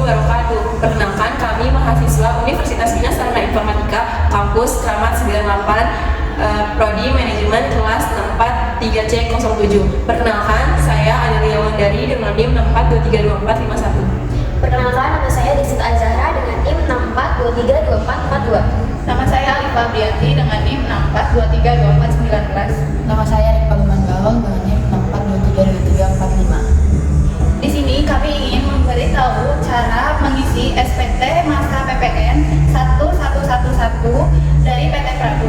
wabarakatuh. Perkenalkan, kami mahasiswa Universitas Bina Sarana Informatika Kampus Kramat 98, Prodi Manajemen kelas 64 3C07. Perkenalkan, saya Adelia Wandari dengan NIM 64232451. Perkenalkan, nama saya Desit Azahra dengan NIM 64232442. Nama saya Alifa Brianti dengan NIM 64232419. Nama saya Rifa Gawang dengan NIM 64232345. Di sini kami ingin memberitahu cara mengisi SPT masa PPN 1111 dari PT Prabu.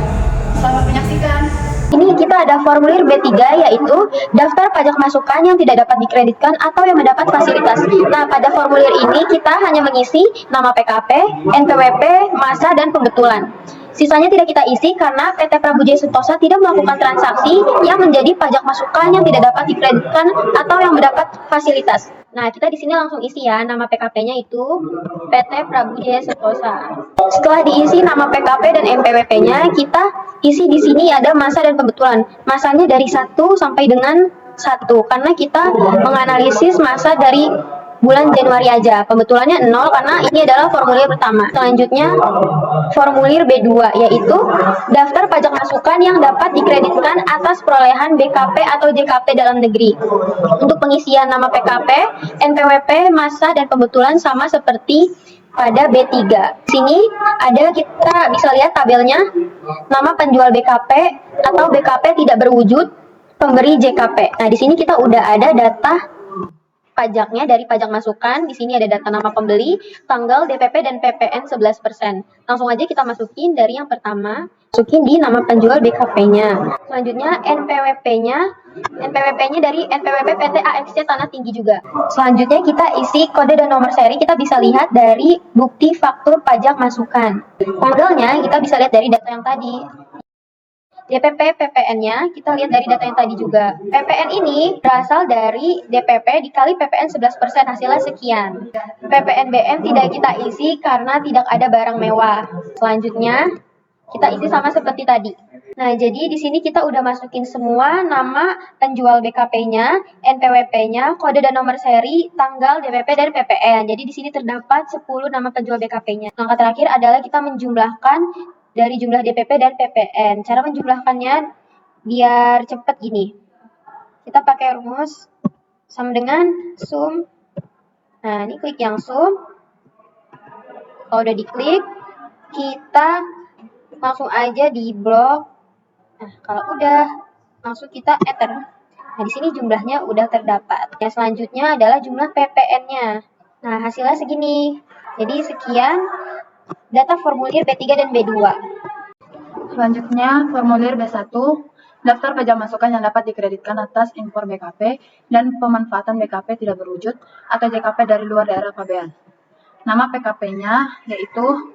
Selamat menyaksikan. Ini kita ada formulir B3, yaitu daftar pajak masukan yang tidak dapat dikreditkan atau yang mendapat fasilitas. Nah, pada formulir ini kita hanya mengisi nama PKP, NPWP, masa, dan pembetulan. Sisanya tidak kita isi karena PT Prabu Jaya Sentosa tidak melakukan transaksi yang menjadi pajak masukan yang tidak dapat dikreditkan atau yang mendapat fasilitas. Nah, kita di sini langsung isi ya, nama PKP-nya itu PT Prabu Jaya Sentosa. Setelah diisi nama PKP dan NPWP-nya, kita isi di sini ada masa dan pembetulan. Masanya dari 1 sampai dengan 1 karena kita menganalisis masa dari bulan Januari aja. Pembetulannya 0 karena ini adalah formulir pertama. Selanjutnya formulir B2, yaitu daftar pajak masukan yang dapat dikreditkan atas perolehan BKP atau JKP dalam negeri. Untuk pengisian nama PKP, NPWP, masa, dan pembetulan sama seperti pada B3. Sini ada, kita bisa lihat tabelnya, nama penjual BKP atau BKP tidak berwujud, pemberi JKP. Nah, di sini kita udah ada data pajaknya dari pajak masukan. Di sini ada data nama pembeli, tanggal, DPP, dan PPN 11%. Langsung aja kita masukin dari yang pertama. Masukin di nama penjual BKP-nya. Selanjutnya NPWP-nya. NPWP-nya dari NPWP PT AXC Tanah Tinggi juga. Selanjutnya kita isi kode dan nomor seri. Kita bisa lihat dari bukti faktur pajak masukan. Tanggalnya kita bisa lihat dari data yang tadi. DPP PPN-nya kita lihat dari data yang tadi juga. PPN ini berasal dari DPP dikali PPN 11%, hasilnya sekian. PPN BM tidak kita isi karena tidak ada barang mewah. Selanjutnya kita isi sama seperti tadi. Nah, jadi di sini kita udah masukin semua nama penjual BKP-nya, NPWP-nya, kode dan nomor seri, tanggal, DPP, dan PPN. Jadi di sini terdapat 10 nama penjual BKP-nya. Langkah terakhir adalah kita menjumlahkan dari jumlah DPP dan PPN. Cara menjumlahkannya biar cepat gini. Kita pakai rumus sama dengan sum. Nah, ini klik yang sum. Kalau udah diklik, kita langsung aja di blok. Nah, kalau udah, langsung kita enter. Nah, di sini jumlahnya udah terdapat. Yang selanjutnya adalah jumlah PPN-nya. Nah, hasilnya segini. Jadi sekian data formulir B3 dan B2. Selanjutnya, formulir B1, daftar pajak masukan yang dapat dikreditkan atas impor BKP dan pemanfaatan BKP tidak berwujud atau JKP dari luar daerah pabean. Nama PKP-nya yaitu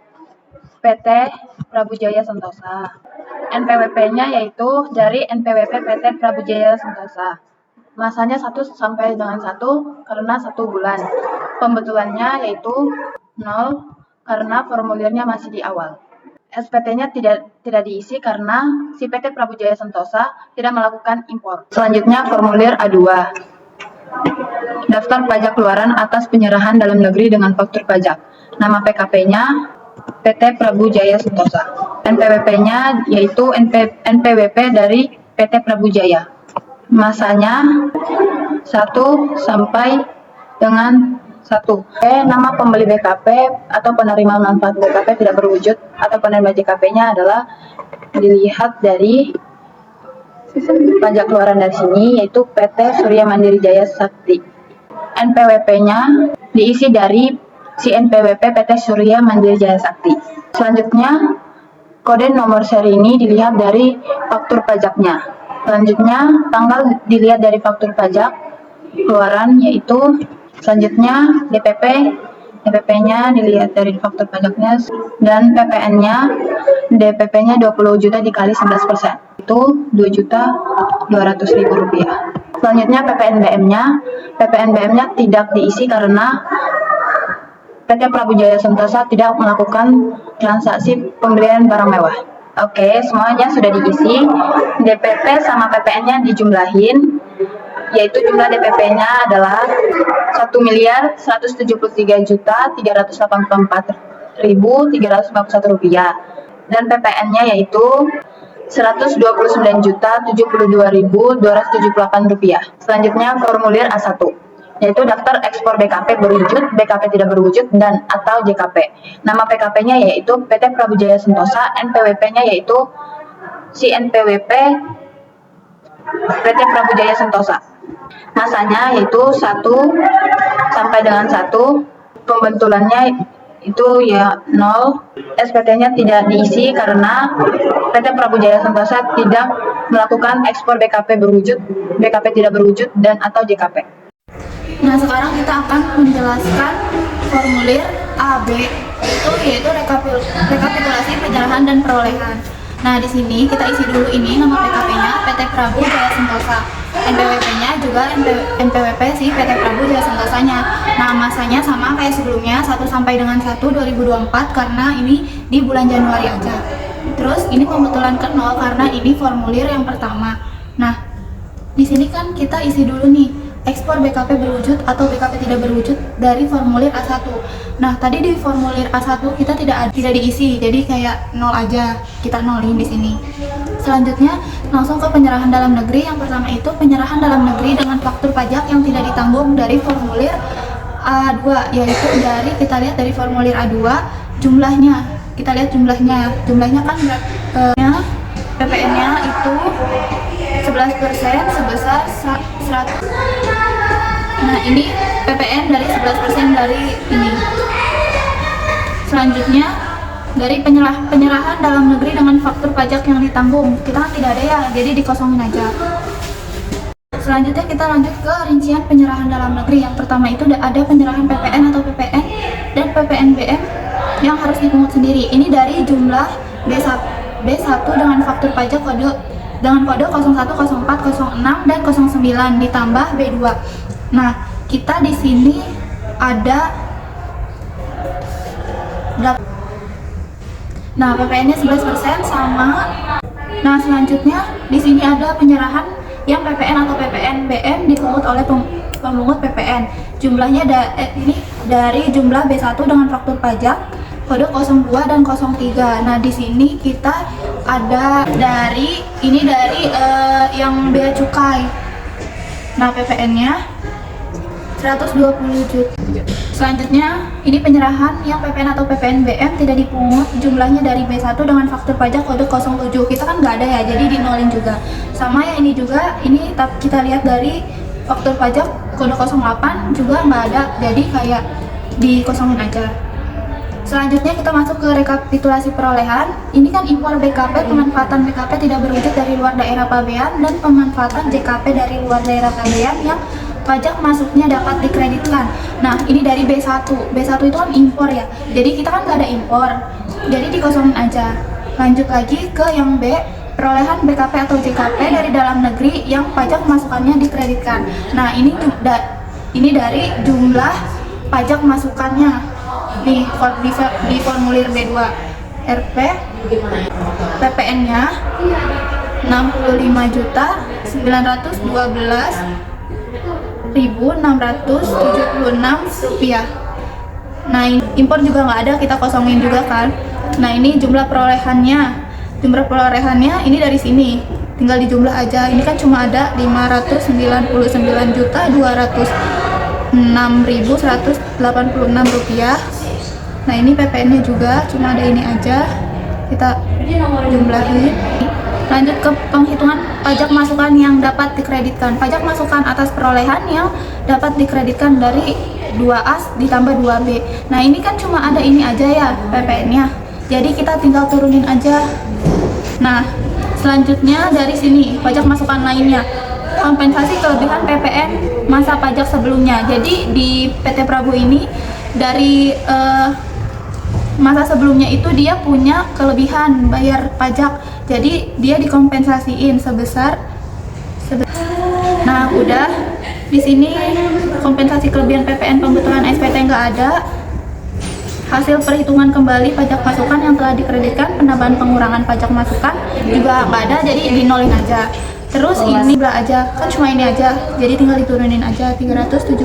PT Prabu Jaya Sentosa. NPWP-nya yaitu dari NPWP PT Prabu Jaya Sentosa. Masanya 1 sampai dengan 1 karena 1 bulan. Pembetulannya yaitu 0 karena formulirnya masih di awal. SPT-nya tidak diisi karena si PT Prabu Jaya Sentosa tidak melakukan impor. Selanjutnya formulir A2. Daftar pajak keluaran atas penyerahan dalam negeri dengan faktur pajak. Nama PKP-nya PT Prabu Jaya Sentosa. NPWP-nya yaitu NPWP dari PT Prabu Jaya. Masanya 1 sampai dengan 1. Nama pembeli BKP atau penerima manfaat BKP tidak berwujud atau penerima JKP-nya adalah dilihat dari pajak keluaran dari sini, yaitu PT Surya Mandiri Jaya Sakti. NPWP-nya diisi dari si NPWP PT Surya Mandiri Jaya Sakti. Selanjutnya, kode nomor seri ini dilihat dari faktur pajaknya. Selanjutnya, tanggal dilihat dari faktur pajak keluaran, yaitu selanjutnya DPP-nya dilihat dari faktur pajaknya, dan PPN-nya, DPP-nya 20 juta dikali 11%, itu 2.200.000 rupiah. Selanjutnya PPNBM-nya tidak diisi karena PT Prabu Jaya Sentosa tidak melakukan transaksi pembelian barang mewah. Oke, semuanya sudah diisi. DPP sama PPN-nya dijumlahin, yaitu jumlah DPP-nya adalah Rp1.173.384.351 dan PPN-nya yaitu Rp129.072.278. Selanjutnya formulir A1 yaitu daftar ekspor BKP berwujud, BKP tidak berwujud, dan atau JKP. Nama PKP-nya yaitu PT Prabu Jaya Sentosa, NPWP-nya yaitu si NPWP PT Prabu Jaya Sentosa. Masanya yaitu 1 sampai dengan 1, pembentulannya itu ya 0, SPT-nya tidak diisi karena PT Prabu Jaya Sentosa tidak melakukan ekspor BKP berwujud, BKP tidak berwujud, dan atau JKP. Nah, sekarang kita akan menjelaskan formulir AB, yaitu rekapitulasi penyerahan dan perolehan. Nah, di sini kita isi dulu ini nama PKP-nya PT Prabu Jaya Sentosa, NPWP-nya juga NPWP si PT Prabu Jaya Sentosanya. Nah, masanya sama kayak sebelumnya, 1 sampai dengan 1 2024 karena ini di bulan Januari aja. Terus ini pembetulan ke 0 karena ini formulir yang pertama. Nah, di sini kan kita isi dulu nih ekspor BKP berwujud atau BKP tidak berwujud dari formulir A1. Nah, tadi di formulir A1 kita tidak diisi, jadi kayak 0 aja, kita nolin di sini. Selanjutnya langsung ke penyerahan dalam negeri. Yang pertama itu penyerahan dalam negeri dengan faktur pajak yang tidak ditanggung dari formulir A2, yaitu dari kita lihat dari formulir A2 jumlahnya. Kita lihat jumlahnya kan PPN-nya itu 11% sebesar 100. Nah, ini PPN dari 11% dari ini. Selanjutnya dari penyerahan dalam negeri dengan faktur pajak yang ditanggung. Kita kan tidak ada ya, jadi dikosongin aja. Selanjutnya kita lanjut ke rincian penyerahan dalam negeri. Yang pertama itu ada penyerahan PPN atau PPN dan PPNBM yang harus dipungut sendiri. Ini dari jumlah B1 dengan faktur pajak dengan kode 01, 04, 06, dan 09 ditambah B2. Nah, kita di sini ada PPN-nya 11% sama. Nah, selanjutnya di sini ada penyerahan yang PPN atau PPNBM dipungut oleh pemungut PPN. Jumlahnya ini dari jumlah B1 dengan faktur pajak kode 02 dan 03. Nah, di sini kita ada dari yang bea cukai. Nah, PPN-nya 120 juta. Selanjutnya, ini penyerahan yang PPN atau PPNBM tidak dipungut jumlahnya dari B1 dengan faktur pajak kode 07. Kita kan nggak ada ya, jadi dinolin juga. Sama yang ini juga, ini kita lihat dari faktur pajak kode 08 juga nggak ada, jadi kayak dikosongin aja. Selanjutnya kita masuk ke rekapitulasi perolehan. Ini kan impor BKP, pemanfaatan BKP tidak berwujud dari luar daerah pabean, dan pemanfaatan JKP dari luar daerah pabean yang pajak masuknya dapat dikreditkan. Nah, ini dari B1. B1 itu kan impor ya, jadi kita kan nggak ada impor, jadi dikosongin aja. Lanjut lagi ke yang B, perolehan BKP atau JKP dari dalam negeri yang pajak masukannya dikreditkan. Nah, ini dari jumlah pajak masukannya. Nih, di formulir B2 RP PPN-nya 65.912.676 rupiah. Nah, impor juga nggak ada, kita kosongin juga kan. Nah, ini jumlah perolehannya. Jumlah perolehannya ini dari sini, tinggal dijumlah aja. Ini kan cuma ada 599.206.186 rupiah. Nah, ini PPN-nya juga cuma ada ini aja, kita jumlahin. Lanjut ke penghitungan pajak masukan yang dapat dikreditkan. Pajak masukan atas perolehan yang dapat dikreditkan dari 2A ditambah 2B. Nah, ini kan cuma ada ini aja ya PPN-nya, jadi kita tinggal turunin aja. Nah, selanjutnya dari sini pajak masukan lainnya, kompensasi kelebihan PPN masa pajak sebelumnya. Jadi di PT Prabu ini dari masa sebelumnya itu dia punya kelebihan bayar pajak, jadi dia dikompensasiin sebesar. Nah, udah di sini kompensasi kelebihan PPN pembetulan SPT nggak ada. Hasil perhitungan kembali pajak masukan yang telah dikreditkan, penambahan pengurangan pajak masukan juga nggak ada, jadi dinolin aja. Terus ini belah aja, kan cuma ini aja, jadi tinggal diturunin aja 375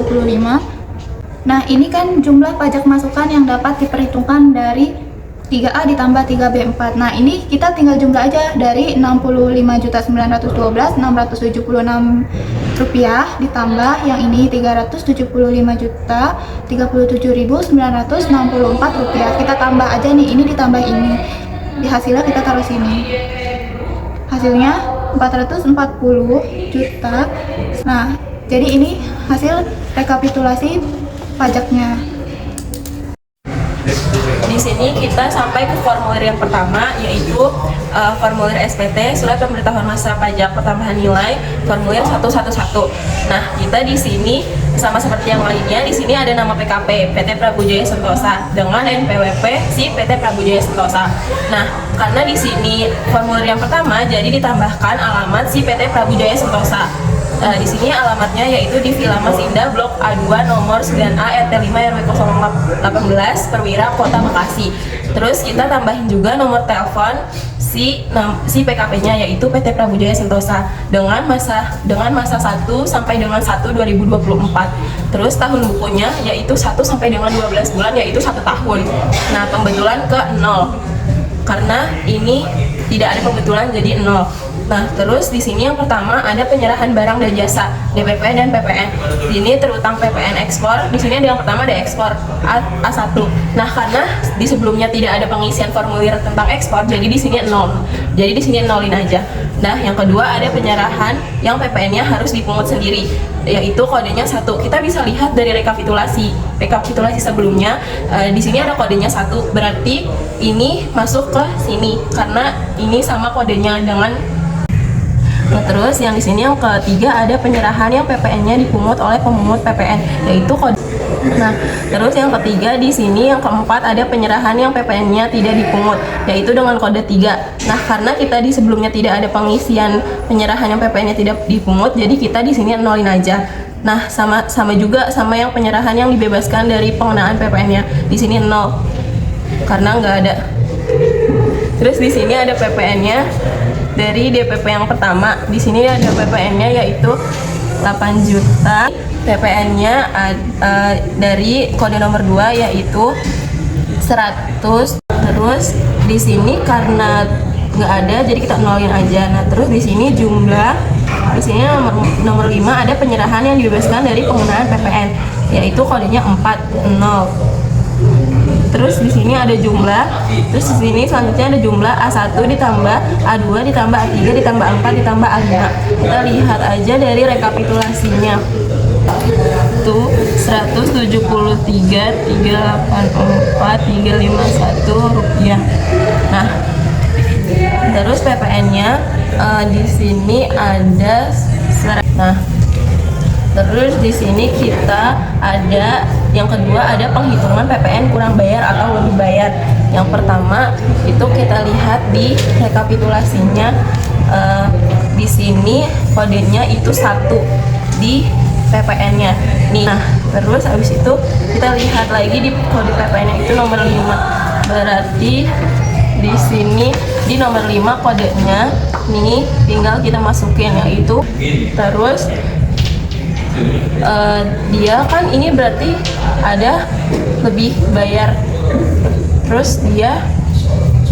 Nah, ini kan jumlah pajak masukan yang dapat diperhitungkan dari 3A ditambah 3B4. Nah, ini kita tinggal jumlah aja dari Rp65.912.676 ditambah yang ini Rp375.037.964. Kita tambah aja nih, ini ditambah ini. Di hasilnya kita taruh sini. Hasilnya 440 juta. Nah, jadi ini hasil rekapitulasi pajaknya. Di sini kita sampai ke formulir yang pertama, yaitu formulir SPT, Surat Pemberitahuan Masa Pajak Pertambahan Nilai, formulir 111. Nah, kita di sini sama seperti yang lainnya, di sini ada nama PKP PT Prabujaya Sentosa dengan NPWP si PT Prabujaya Sentosa. Nah, karena di sini formulir yang pertama, jadi ditambahkan alamat si PT Prabujaya Sentosa. Di sini alamatnya yaitu di Villa Mas Indah Blok A2 nomor 9A RT 5 RW 018 Perwira Kota Bekasi. Terus kita tambahin juga nomor telepon si PKP-nya yaitu PT Prabujaya Sentosa dengan masa 1 sampai dengan 1/2024. Terus tahun bukunya yaitu 1 sampai dengan 12 bulan yaitu 1 tahun. Nah, pembetulan ke 0. Karena ini tidak ada pembetulan jadi 0. Nah, terus di sini yang pertama ada penyerahan barang dan jasa DPP dan PPN. Ini terutang PPN ekspor. Di sini ada yang pertama ada ekspor A1. Nah, karena di sebelumnya tidak ada pengisian formulir tentang ekspor, jadi di sini 0. Jadi di sini nolin aja. Nah, yang kedua ada penyerahan yang PPN-nya harus dipungut sendiri, yaitu kodenya 1. Kita bisa lihat dari rekapitulasi sebelumnya. Di sini ada kodenya 1. Berarti ini masuk ke sini karena ini sama kodenya dengan. Nah, terus yang di sini yang ketiga ada penyerahan yang PPN-nya dipungut oleh pemungut PPN, yaitu kode. Nah, terus yang ketiga di sini yang keempat ada penyerahan yang PPN-nya tidak dipungut, yaitu dengan kode 3. Nah, karena kita di sebelumnya tidak ada pengisian penyerahan yang PPN-nya tidak dipungut, jadi kita di sini nolin aja. Nah, sama juga sama yang penyerahan yang dibebaskan dari pengenaan PPN-nya. Di sini 0 karena nggak ada. Terus di sini ada PPN-nya dari DPP yang pertama. Di sini ada PPN-nya yaitu 8 juta. PPN-nya dari kode nomor 2 yaitu 100. Terus di sini karena nggak ada jadi kita nolin aja. Nah, terus di sini jumlah, di sini nomor 5 ada penyerahan yang dibebaskan dari penggunaan PPN yaitu kodenya 40. Terus di sini ada jumlah, terus di sini selanjutnya ada jumlah A1 ditambah A2 ditambah A3 ditambah A4 ditambah A5. Kita lihat aja dari rekapitulasinya. Itu 173.384.351 rupiah. Nah, terus PPN-nya di sini ada. Nah, terus di sini kita ada yang kedua ada penghitungan PPN kurang bayar atau lebih bayar. Yang pertama itu kita lihat di rekapitulasinya, di sini kodenya itu 1 di PPN-nya. Nah, terus habis itu kita lihat lagi di kode PPN-nya itu nomor 5. Berarti di sini di nomor 5 kodenya nih tinggal kita masukin yaitu. Terus dia kan ini berarti ada lebih bayar. Terus dia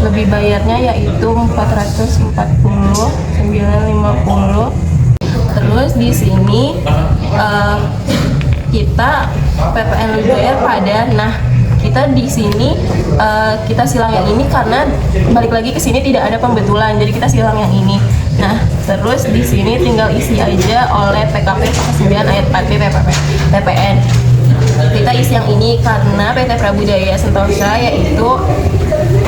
lebih bayarnya yaitu 440.950. Terus di sini kita PPN lebih bayar pada. Nah, kita di sini kita silang yang ini karena balik lagi ke sini tidak ada pembetulan, jadi kita silang yang ini. Nah, terus di sini tinggal isi aja oleh PKP pasal 9 ayat 4B PPN. Kita isi yang ini karena PT Prabujaya Sentosa yaitu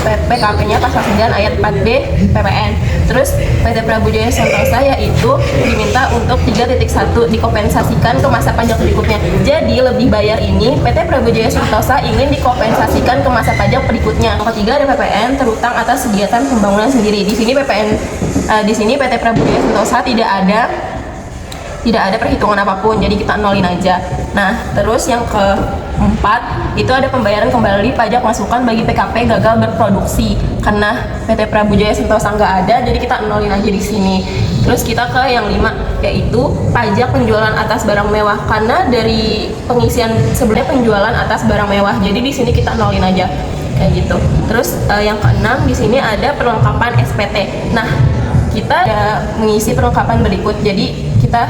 PKP-nya pasal 9 ayat 4B PPN. Terus PT Prabujaya Sentosa yaitu diminta untuk 3.1 dikompensasikan ke masa pajak berikutnya. Jadi lebih bayar ini PT Prabujaya Sentosa ingin dikompensasikan ke masa pajak berikutnya. Yang ketiga ada PPN terutang atas kegiatan pembangunan sendiri. Di sini PT Prabujaya Sentosa tidak tidak ada perhitungan apapun, jadi kita nolin aja. Nah, terus yang keempat itu ada pembayaran kembali pajak masukan bagi PKP gagal berproduksi. Karena PT Prabu Jaya Sentosa nggak ada, jadi kita nolin aja di sini. Terus kita ke yang 5, yaitu pajak penjualan atas barang mewah. Karena dari pengisian sebelumnya penjualan atas barang mewah, jadi di sini kita nolin aja kayak gitu. Terus yang keenam di sini ada perlengkapan SPT. Nah, kita ada mengisi perlengkapan berikut, jadi kita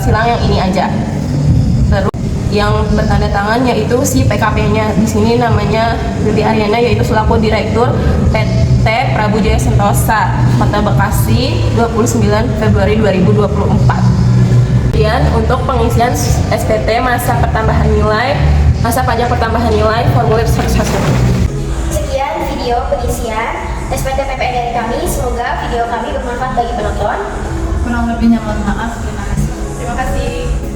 silang yang ini aja. Terus yang bertanda tangan yaitu si PKP-nya. Di sini namanya Lili Aryana, yaitu selaku Direktur PT Prabu Jaya Sentosa, Kota Bekasi, 29 Februari 2024. Kemudian untuk pengisian SPT masa pajak pertambahan nilai formulir 101. Sekian video pengisian SPT PPN dari kami. Semoga video kami bermanfaat bagi penonton. Kurang lebihnya mohon maaf. Terima kasih. Terima kasih.